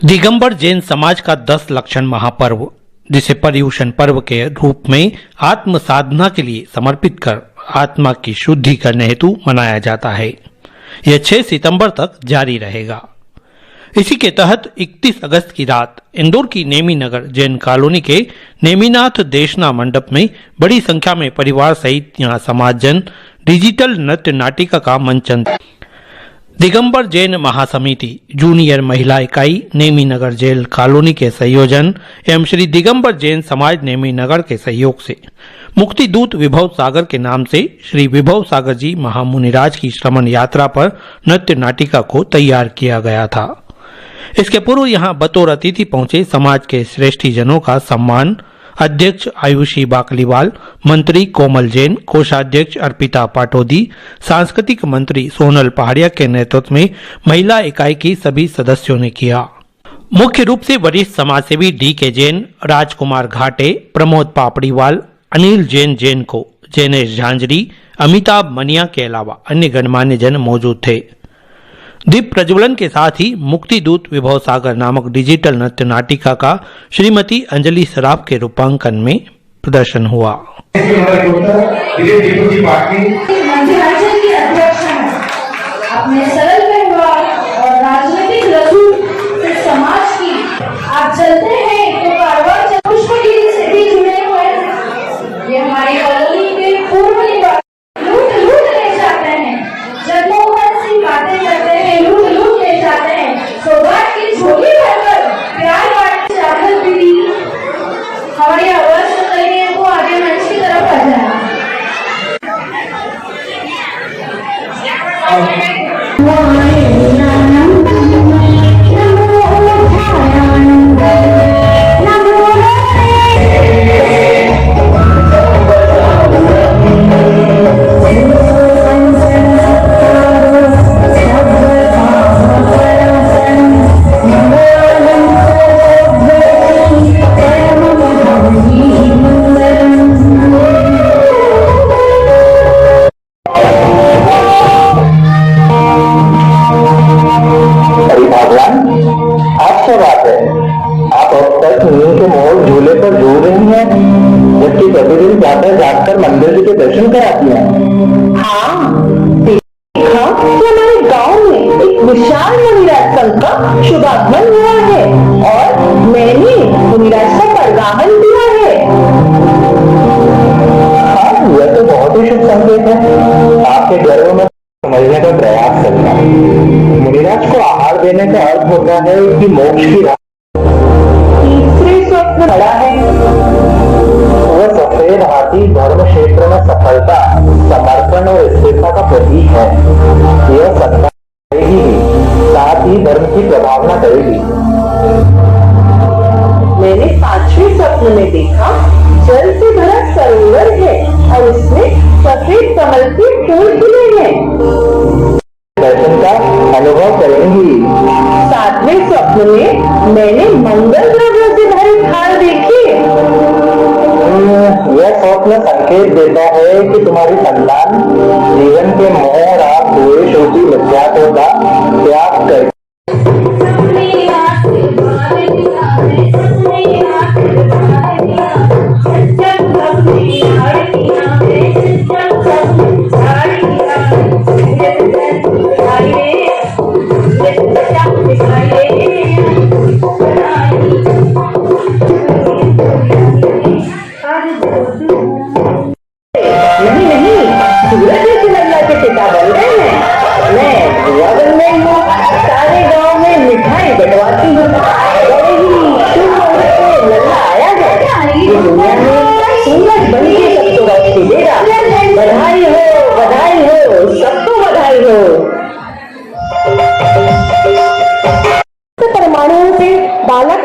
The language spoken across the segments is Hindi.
दिगंबर जैन समाज का 10 लक्षण महापर्व, जिसे पर्युषण पर्व के रूप में आत्म साधना के लिए समर्पित कर आत्मा की शुद्धि करने हेतु मनाया जाता है। यह 6 सितंबर तक जारी रहेगा। इसी के तहत 31 अगस्त की रात इंदौर की नेमी नगर जैन कॉलोनी के नेमीनाथ देशना मंडप में बड़ी संख्या में परिवार सहित यहाँ समाजजन डिजिटल नृत्य नाटिका का मंचन। दिगंबर जैन महासमिति जूनियर महिला इकाई नेमी नगर जेल कॉलोनी के संयोजन एवं श्री दिगंबर जैन समाज नेमी नगर के सहयोग से मुक्ति दूत विभव सागर के नाम से श्री विभव सागर जी महामुनिराज की श्रमण यात्रा पर नृत्य नाटिका को तैयार किया गया था। इसके पूर्व यहाँ बतौर अतिथि पहुंचे समाज के श्रेष्ठी जनों का सम्मान अध्यक्ष आयुषी बाकलीवाल, मंत्री कोमल जैन, कोषाध्यक्ष अर्पिता पाटोदी, सांस्कृतिक मंत्री सोनल पहाड़िया के नेतृत्व में महिला इकाई की सभी सदस्यों ने किया। मुख्य रूप से वरिष्ठ समाजसेवी डी.के. जैन, राजकुमार घाटे, प्रमोद पापड़ीवाल, अनिल जैन को, जैनेश झांझरी, अमिताभ मनिया के अलावा अन्य गणमान्य जन मौजूद थे। दीप प्रज्वलन के साथ ही मुक्ति दूत विभव सागर नामक डिजिटल नृत्य नाटिका का श्रीमती अंजलि सराफ के रूपांकन में प्रदर्शन हुआ। अपने सरल व्यवहार और राजनीतिक रसूख से समाज की आप चलते हैं तो कारवां पुष्पगिरी से भी जुड़े हुए हैं। ये हमारी कॉलोनी के पूर्व निवासी लूट ले जाते हैं। जगमोहन सिंह बातें करते हैं, लूट ले जाते हैं। सौगात की झोली भरकर प्यार बांटते चावल पीली। हमारी आवाज सुन रही है वो आगे मंच की तरफ आ जाए। प्रतिदिन जाकर मंदिर के दर्शन कराती हैं। हाँ, देखा तो हमारे गांव में एक विशाल मुनिराज संघ का शुभागमन हुआ है और मैंने मुनिराज का परगामन दिया है। हाँ, यह तो बहुत ही शुभ संकेत है। आपके गर्व में समझने का प्रयास करना। मुनिराज को आहार देने का अर्थ होता है कि मोक्ष की राह तीसरे स्वप्न खड़ा है। वह सफेद हाथी धर्म क्षेत्र में सफलता, समर्पण और स्थिरता का प्रतीक है। यह सत्ता करेगी ही, साथ ही धर्म की प्रभावना करेगी। मैंने 5वें स्वप्न में देखा जल से भरा सरोवर है और उसमें सफेद कमल के फूल खिले हैं। दर्शन का अनुभव करेंगी। 7वें स्वप्न में मैंने मंगल द्रव्यों से भरी थाल देखी। यह स्वप्न संकेत देता है कि तुम्हारी संतान जीवन के मोह, राग, द्वेष रूपी मिथ्यात्व का त्याग कर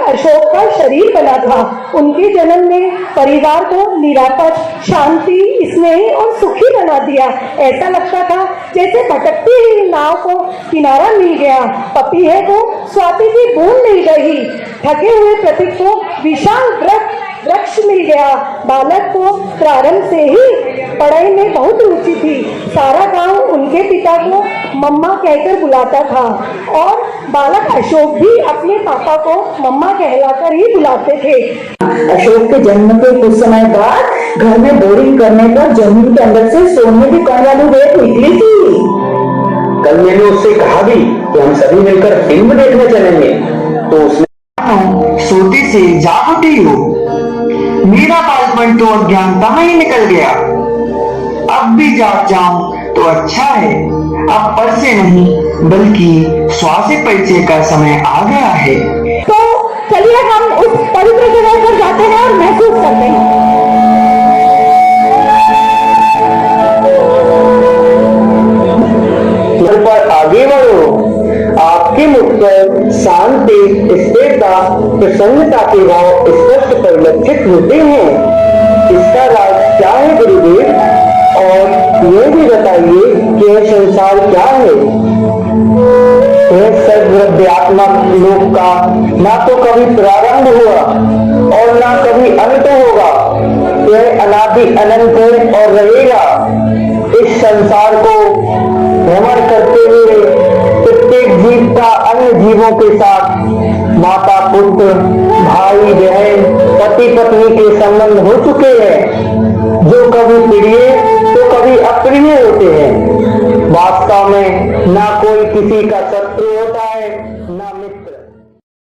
अशोक का शरीर बना था। उनके जन्म ने परिवार को निरापद, शांति, स्नेही और सुखी बना दिया। ऐसा लगता था जैसे भटकती हुई नाव को किनारा मिल गया। पपीहे को स्वाति की बूंद मिल गई। थके हुए प्रतीक को विशाल वृक्ष वृक्ष मिल गया। बालक को प्रारंभ से ही पढ़ाई में बहुत रुचि थी। सारा गांव उनके पिता को मम्मा कहकर बुलाता था और बालक अशोक भी अपने पापा को मम्मा कहलाकर ही बुलाते थे। अशोक के जन्म के कुछ समय बाद घर में बोरिंग करने पर जमीन के अंदर से सोने की कण वाली रेत निकली थी। कल मैंने उससे कहा भी कि हम सभी मिलकर फिल्म देखने चलेंगे, तो उसने सोते से जाग उठी हो। मेरा बालपन तो अज्ञानता में ही निकल गया। अब भी जाग जाऊं तो अच्छा है। अब पढ़ से नहीं बल्कि स्वा से परिचय का समय आ गया है। तो चलिए हम उस पवित्र जगह पर जाते हैं और महसूस करते हैं। पर आगे बढ़ो। आपके मुख पर शांति, स्थिरता, प्रसन्नता के भाव स्पष्ट परिलक्षित होते हैं। इसका राज क्या है गुरुदेव? और ये भी बताइए कि यह संसार क्या है? यह सर्वव्यात्मक लोक का ना तो कभी प्रारंभ हुआ और ना कभी अंत होगा। यह अनादि अनंत है और रहेगा। इस संसार को भ्रमण करते हुए प्रत्येक जीव का अन्य जीवों के साथ माता पुत्र, भाई बहन, पति पत्नी के संबंध हो चुके हैं, जो कभी प्रिय तो कभी अप्रिय होते हैं। वास्तव में ना कोई किसी का